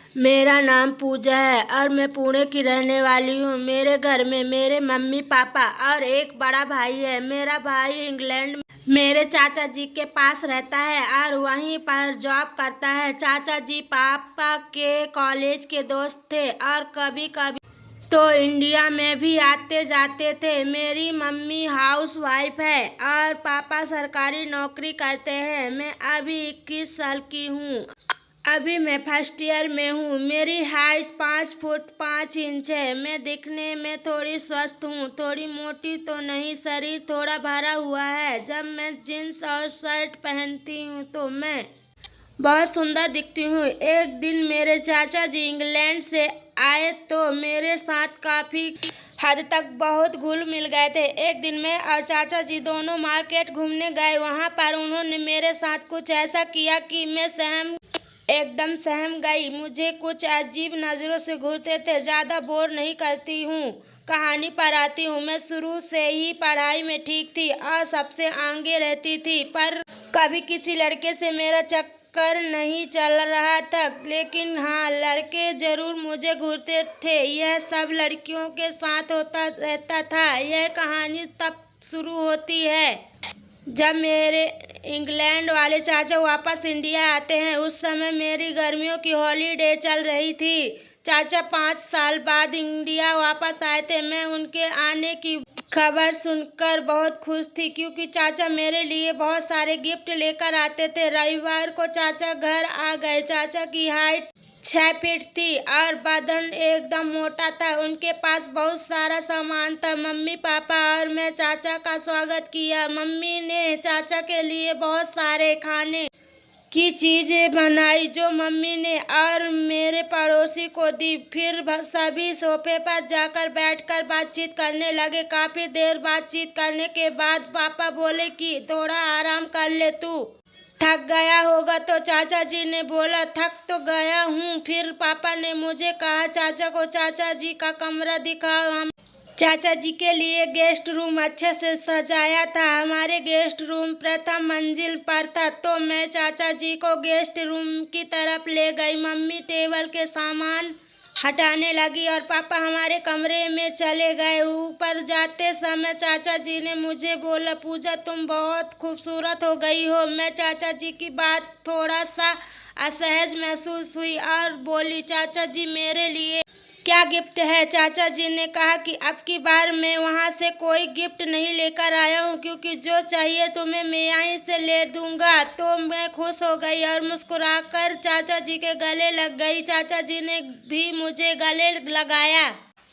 मेरा नाम पूजा है और मैं पुणे की रहने वाली हूँ। मेरे घर में मेरे मम्मी पापा और एक बड़ा भाई है। मेरा भाई इंग्लैंड में मेरे चाचा जी के पास रहता है और वहीं पर जॉब करता है। चाचा जी पापा के कॉलेज के दोस्त थे और कभी कभी तो इंडिया में भी आते जाते थे। मेरी मम्मी हाउस वाइफ है और पापा सरकारी नौकरी करते हैं। मैं अभी 21 साल की हूँ। अभी मैं फर्स्ट ईयर में हूँ। मेरी हाइट 5 फुट 5 इंच है। मैं दिखने में थोड़ी स्वस्थ हूँ, थोड़ी मोटी तो नहीं, शरीर थोड़ा भरा हुआ है। जब मैं जींस और शर्ट पहनती हूँ तो मैं बहुत सुंदर दिखती हूँ। एक दिन मेरे चाचा जी इंग्लैंड से आए तो मेरे साथ काफी हद तक बहुत घुल मिल गए थे। एक दिन मैं और चाचा जी दोनों मार्केट घूमने गए। वहाँ पर उन्होंने मेरे साथ कुछ ऐसा किया कि मैं एकदम सहम गई। मुझे कुछ अजीब नजरों से घूरते थे। ज्यादा बोर नहीं करती हूँ, कहानी पर आती हूँ। मैं शुरू से ही पढ़ाई में ठीक थी और सबसे आगे रहती थी, पर कभी किसी लड़के से मेरा चक्कर नहीं चल रहा था। लेकिन हाँ, लड़के जरूर मुझे घूरते थे। यह सब लड़कियों के साथ होता रहता था। यह कहानी तब शुरू होती है जब मेरे इंग्लैंड वाले चाचा वापस इंडिया आते हैं। उस समय मेरी गर्मियों की हॉलीडे चल रही थी। चाचा 5 साल बाद इंडिया वापस आए थे। मैं उनके आने की खबर सुनकर बहुत खुश थी, क्योंकि चाचा मेरे लिए बहुत सारे गिफ्ट लेकर आते थे। रविवार को चाचा घर आ गए। चाचा की हाइट 6 फीट थी और बदन एकदम मोटा था। उनके पास बहुत सारा सामान था। मम्मी पापा और मैं चाचा का स्वागत किया। मम्मी ने चाचा के लिए बहुत सारे खाने की चीजें बनाई, जो मम्मी ने और मेरे पड़ोसी को दी। फिर सभी सोफे पर जाकर बैठकर बातचीत करने लगे। काफी देर बातचीत करने के बाद पापा बोले कि थोड़ा आराम कर ले, तू थक गया होगा। तो चाचा जी ने बोला, थक तो गया हूँ। फिर पापा ने मुझे कहा, चाचा को चाचा जी का कमरा दिखाओ। हम चाचा जी के लिए गेस्ट रूम अच्छे से सजाया था। हमारे गेस्ट रूम प्रथम मंजिल पर था, तो मैं चाचा जी को गेस्ट रूम की तरफ ले गई। मम्मी टेबल के सामान हटाने लगी और पापा हमारे कमरे में चले गए। ऊपर जाते समय चाचा जी ने मुझे बोला, पूजा तुम बहुत खूबसूरत हो गई हो। मैं चाचा जी की बात थोड़ा सा असहज महसूस हुई और बोली, चाचा जी मेरे लिए क्या गिफ्ट है? चाचा जी ने कहा कि अब की बार मैं वहाँ से कोई गिफ्ट नहीं लेकर आया हूँ, क्योंकि जो चाहिए तुम्हें मैं यहीं से ले दूंगा। तो मैं खुश हो गई और मुस्कुराकर चाचा जी के गले लग गई। चाचा जी ने भी मुझे गले लगाया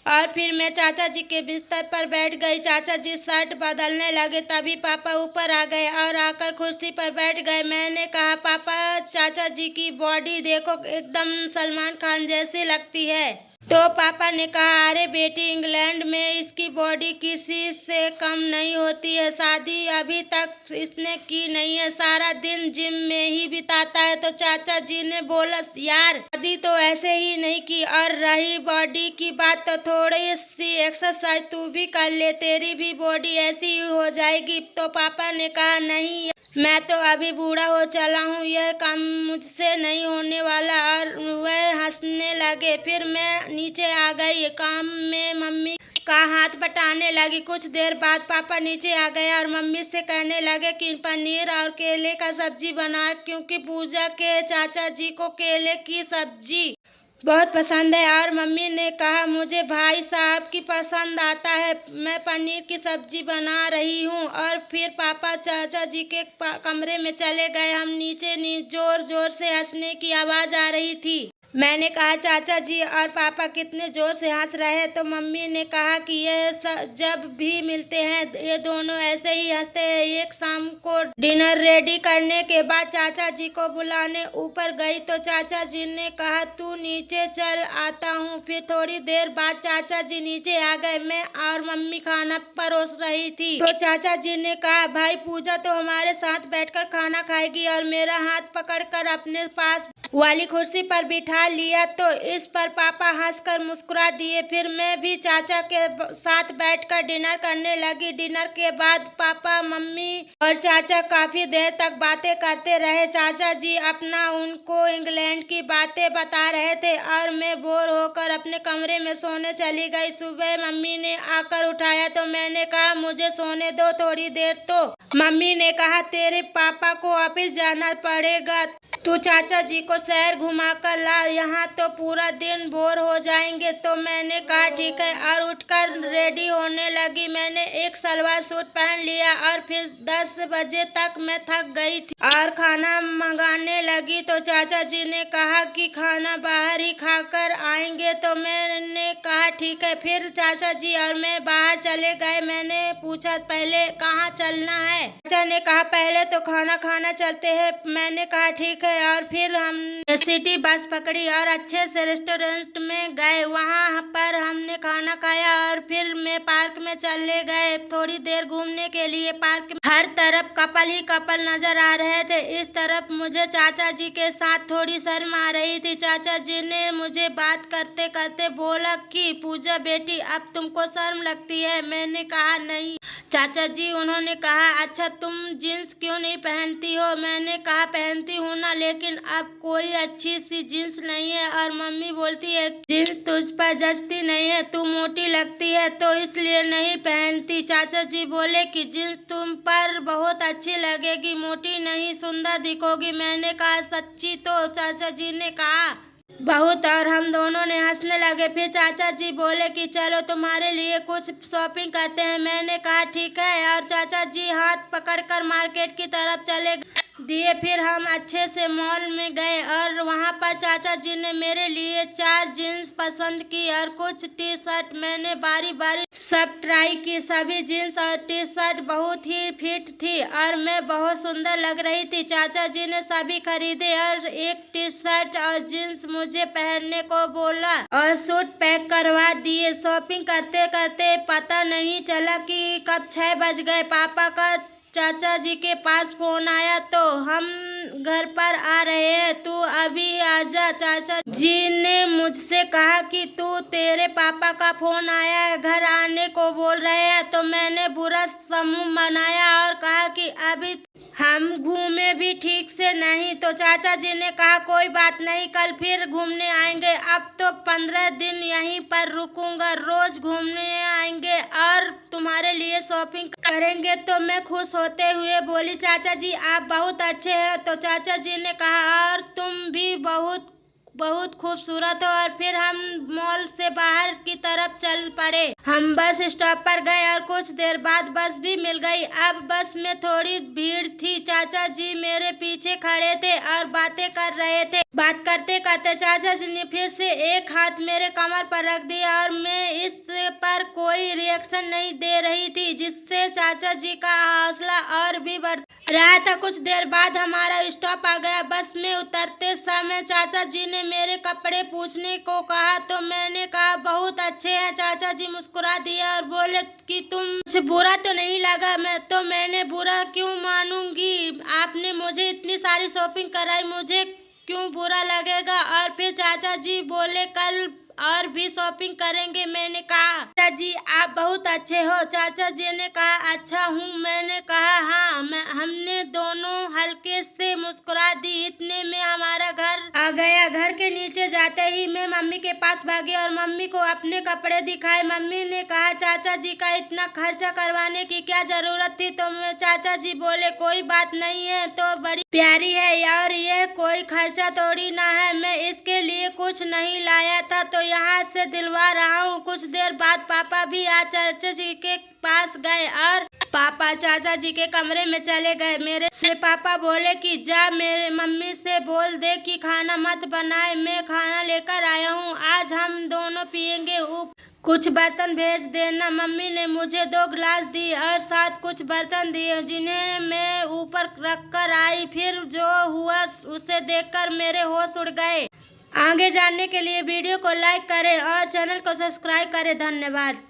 और फिर मैं चाचा जी के बिस्तर पर बैठ गई। चाचा जी शर्ट बदलने लगे, तभी पापा ऊपर आ गए और आकर कुर्सी पर बैठ गए। मैंने कहा, पापा चाचा जी की बॉडी देखो, एकदम सलमान खान जैसी लगती है। तो पापा ने कहा, अरे बेटी, इंग्लैंड में इसकी बॉडी किसी से कम नहीं होती है। शादी अभी तक इसने की नहीं है, सारा दिन जिम में ही बिताता है। तो चाचा जी ने बोला, यार शादी तो ऐसे ही नहीं की, और रही बॉडी की बात तो थोड़ी सी एक्सरसाइज तू भी कर ले, तेरी भी बॉडी ऐसी ही हो जाएगी। तो पापा ने कहा, नहीं, मैं तो अभी बूढ़ा हो चला हूँ, यह काम मुझसे नहीं होने वाला। और वह हंसने लगे। फिर मैं नीचे आ गई। काम में मम्मी का हाथ बटाने लगी। कुछ देर बाद पापा नीचे आ गए और मम्मी से कहने लगे कि पनीर और केले का सब्जी बना, क्योंकि पूजा के चाचा जी को केले की सब्जी बहुत पसंद है। और मम्मी ने कहा, मुझे भाई साहब की पसंद आता है, मैं पनीर की सब्जी बना रही हूँ। और फिर पापा चाचा जी के कमरे में चले गए। हम नीचे जोर जोर से हंसने की आवाज आ रही थी। मैंने कहा, चाचा जी और पापा कितने जोर से हंस रहे हैं। तो मम्मी ने कहा कि जब भी मिलते हैं ये दोनों ऐसे ही हंसते हैं। एक शाम को डिनर रेडी करने के बाद चाचा जी को बुलाने ऊपर गई, तो चाचा जी ने कहा, तू नीचे चल, आता हूँ। फिर थोड़ी देर बाद चाचा जी नीचे आ गए। मैं और मम्मी खाना परोस रही थी। तो चाचा जी ने कहा, भाई पूजा तो हमारे साथ बैठकर खाना खाएगी। और मेरा हाथ पकड़कर अपने पास वाली कुर्सी पर बिठा लिया तो इस पर पापा हंसकर मुस्कुरा दिए। फिर मैं भी चाचा के साथ बैठकर डिनर करने लगी। डिनर के बाद पापा, मम्मी और चाचा काफी देर तक बातें करते रहे। चाचा जी अपना उनको इंग्लैंड की बातें बता रहे थे और मैं बोर होकर अपने कमरे में सोने चली गई। सुबह मम्मी ने आकर उठाया तो मैंने कहा मुझे सोने दो थोड़ी देर। तो मम्मी ने कहा तेरे पापा को ऑफिस जाना पड़ेगा, तू चाचा जी को शहर घुमा कर ला, यहाँ तो पूरा दिन बोर हो जाएंगे। तो मैंने कहा ठीक है और उठकर रेडी होने लगी। मैंने एक सलवार सूट पहन लिया और फिर 10 बजे तक मैं थक गई थी और खाना मंगाने लगी। तो चाचा जी ने कहा कि खाना बाहर ही खाकर आएंगे। तो मैंने कहा ठीक है। फिर चाचा जी और मैं बाहर चले गए। मैंने पूछा पहले कहाँ चलना है? चाचा ने कहा पहले तो खाना खाना चलते हैं। मैंने कहा ठीक है और फिर हम सिटी बस पकड़ी और अच्छे से रेस्टोरेंट में गए। वहाँ पर हमने खाना खाया और फिर मैं पार्क में चले गए थोड़ी देर घूमने के लिए। पार्क में हर तरफ कपल ही कपल नजर आ रहे थे। इस तरफ मुझे चाचा जी के साथ थोड़ी शर्म आ रही थी। चाचा जी ने मुझे बात करते करते बोला कि पूजा बेटी अब तुमको शर्म लगती है? मैंने कहा नहीं चाचा जी। उन्होंने कहा अच्छा तुम जीन्स क्यों नहीं पहनती हो? मैंने कहा पहनती हूँ ना, लेकिन अब कोई अच्छी सी जीन्स नहीं है और मम्मी बोलती है जीन्स तुझ पर जचती नहीं है, तू मोटी लगती है तो इसलिए नहीं पहनती। चाचा जी बोले कि जीन्स तुम पर बहुत अच्छी लगेगी, मोटी नहीं सुंदर दिखोगी। मैंने कहा सच्ची? तो चाचा जी ने कहा बहुत, और हम दोनों ने हंसने लगे। फिर चाचा जी बोले कि चलो तुम्हारे लिए कुछ शॉपिंग करते हैं। मैंने कहा ठीक है और चाचा जी हाथ पकड़कर मार्केट की तरफ चले दिए। फिर हम अच्छे से मॉल में गए और वहाँ पर चाचा जी ने मेरे लिए 4 जीन्स पसंद की और कुछ टी शर्ट। मैंने बारी बारी सब ट्राई की। सभी जीन्स और टी शर्ट बहुत ही फिट थी और मैं बहुत सुंदर लग रही थी। चाचा जी ने सभी खरीदे और एक टी शर्ट और जीन्स मुझे पहनने को बोला और सूट पैक करवा दिए। शॉपिंग करते करते पता नहीं चला कि कब 6 बज गए। पापा का चाचा जी के पास फोन आया तो हम घर पर आ रहे हैं, तू अभी आजा। चाचा जी ने मुझसे कहा कि तेरे पापा का फोन आया है, घर आने को बोल रहे हैं। तो मैंने बुरा समूह बनाया और कहा कि अभी हम घूमे भी ठीक से नहीं। तो चाचा जी ने कहा कोई बात नहीं, कल फिर घूमने आएंगे। अब तो 15 दिन यहीं पर रुकूंगा, रोज घूमने आएंगे और तुम्हारे लिए शॉपिंग करेंगे। तो मैं खुश होते हुए बोली चाचा जी आप बहुत अच्छे हैं। तो चाचा जी ने कहा और तुम भी बहुत खूबसूरत हो। और फिर हम मॉल से बाहर की तरफ चल पड़े। हम बस स्टॉप पर गए और कुछ देर बाद बस भी मिल गई। अब बस में थोड़ी भीड़ थी। चाचा जी मेरे पीछे खड़े थे और बातें कर रहे थे। बात करते करते चाचा जी ने फिर से एक हाथ मेरे कमर पर रख दिया और मैं इस पर कोई रिएक्शन नहीं दे रही थी, जिससे चाचा जी का हौसला और भी बढ़ रहा था। कुछ देर बाद हमारा स्टॉप आ गया। बस में उतरते समय चाचा जी ने मेरे कपड़े पूछने को कहा तो मैंने कहा बहुत अच्छे हैं। चाचा जी मुस्कुरा दिया और बोले कि तुम बुरा तो नहीं लगा? मैंने बुरा क्यों मानूंगी, आपने मुझे इतनी सारी शॉपिंग कराई, मुझे क्यों बुरा लगेगा? और फिर चाचा जी बोले कल और भी शॉपिंग करेंगे। मैंने कहा चाचा जी आप बहुत अच्छे हो। चाचा जी ने कहा अच्छा हूँ? मैंने कहा हाँ। हमने दोनों हल्के से मुस्कुरा दी। इतने में हमारा घर आ गया। घर के नीचे जाते ही मैं मम्मी के पास भागी और मम्मी को अपने कपड़े दिखाए। मम्मी ने कहा चाचा जी का इतना खर्चा करवाने की क्या जरूरत थी? तो चाचा जी बोले कोई बात नहीं है, तो बड़ी प्यारी है और यह कोई खर्चा थोड़ी ना है, मैं इसके लिए कुछ नहीं लाया था तो यहाँ से दिलवा रहा हूँ। कुछ देर बाद पापा भी आज चाचा जी के पास गए और पापा चाचा जी के कमरे में चले गए। मेरे से पापा बोले कि जा मेरे मम्मी से बोल दे कि खाना मत बनाए, मैं खाना लेकर आया हूँ, आज हम दोनों पियेंगे, कुछ बर्तन भेज देना। मम्मी ने मुझे 2 गिलास दी और साथ कुछ बर्तन दिए जिन्हें मैं ऊपर रख कर आई। फिर जो हुआ उसे देखकर मेरे होश उड़ गए। आगे जानने के लिए वीडियो को लाइक करें और चैनल को सब्सक्राइब करें। धन्यवाद।